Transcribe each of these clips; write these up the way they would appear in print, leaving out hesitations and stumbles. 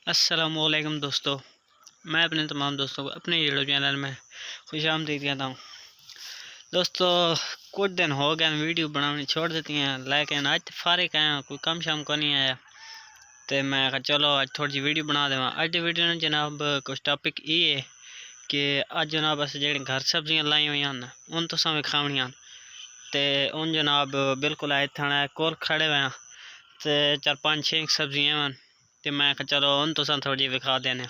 अस्सलामुअलैकुम दोस्तों, मैं अपने तमाम दोस्तों को अपने यूट्यूब चैनल में खुश आमदीद कहता हूँ। दोस्तों कुछ दिन हो गए वीडियो बनानी छोड़ देती हैं, लेकिन आज फारिग आया, कोई कम शाम को नहीं आया, तो मैं कहा चलो आज थोड़ी जी वीडियो बना देवा। अज की वीडियो में जनाब कुछ टॉपिक ये है कि अज जनाब अस जो घर सब्जियां लाई हुई हैं उन तुसा भी खावनियां, तो उन जनाब बिल्कुल आए थाना कोल खड़े हुए हैं, तो 4-5-6 सब्जियां तो मैं चलो उन तुसा थोड़ी जी विखा देने।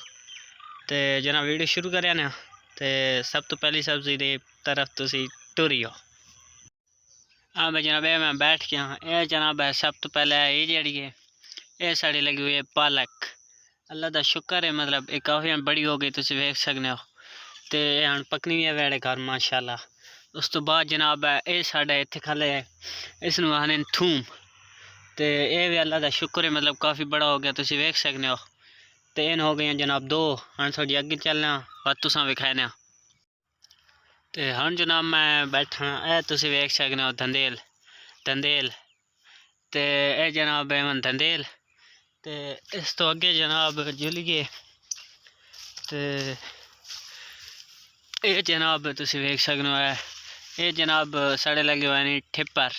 तो जनाब वीडियो शुरू करें ना, तो सब तो पहली सब्जी की तरफ तुसी टुरियो। हाँ भाई जनाब मैं बैठ गया, ये जनाब है सब तो पहले ये जड़ी है ये साड़ी लगी हुई है पालक। अल्लाह का शुक्र है, मतलब ये काफ़ी बड़ी हो गई, तुम वेख सकते हो। तो हम पकनी है वेड़े घर माशाल्लाह। उस तो बाद जनाब है ये साढ़े इतने खले है, इसनू आने थूम, तो ये भी अल्लाह का शुक्र है, मतलब काफ़ी बड़ा हो गया, तुम वेख सकते हो। तो इन हो गई जनाब 2, हाँ थोड़ी अगे चलना और तुसा विखाने। तो हाँ जनाब मैं बैठा ए तुम वेख सकते हो धंदेल धंदेल, तो यह जनाब है धंदेल। तो इस तो अगे जनाब जुलिए, तो ये जनाब तुम वेख सकते हो ये जनाब साढ़े लगे हुए नहीं ठिप्पर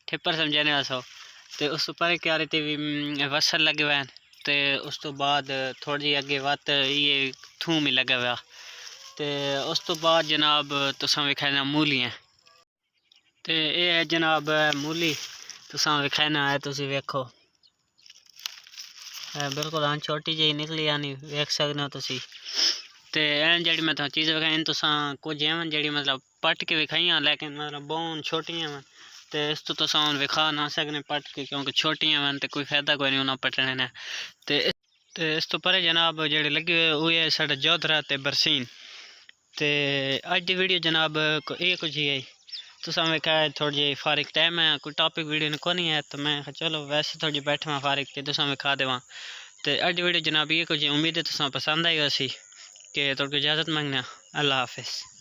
ठिप्पर समझाने वासो। तो उस पर क्या रहती भी वसल लगे हुए हैं, तो उस तो बाद थोड़ी जी अगे वत ये थूम ही लगा हुआ। तो उस तो बाद जनाब तुसा विखाना मूलियाँ, तो ये है जनाब मूली तुसा विखाना है, तुम वेखो बिल्कुल हाँ छोटी जी निकली आनी वेख सकते हो तुसी। तो एन जी मैं चीज़ विखाई तुसा कुछ एवं जी मतलब पट के विखाइया, लेकिन मतलब बहुत छोटियाँ वन, तो इस तो तुसा विखा ना सकने पट के, क्योंकि छोटियाँ वन तो कोई फायदा कोई नहीं उन्हें पटने ने। तो इस तो परे जनाब जेडे लगे हुए वो है साढ़ा जोधरा ते बरसीन। तो अज की वीडियो जनाब ये कुछ ही है, तुसा वेखा थोड़ी जी फारिग टाइम है, कोई टॉपिक वीडियो को नहीं है, तो मैं चलो वैसे थोड़ी बैठा फारिग तो तुसा विखा देवा। तो अज की वीडियो जनाब ये कुछ उम्मीद है तुसा पसंद आई वैसी, कि थोड़ी इजाज़त मांगना। अल्लाह हाफिज़।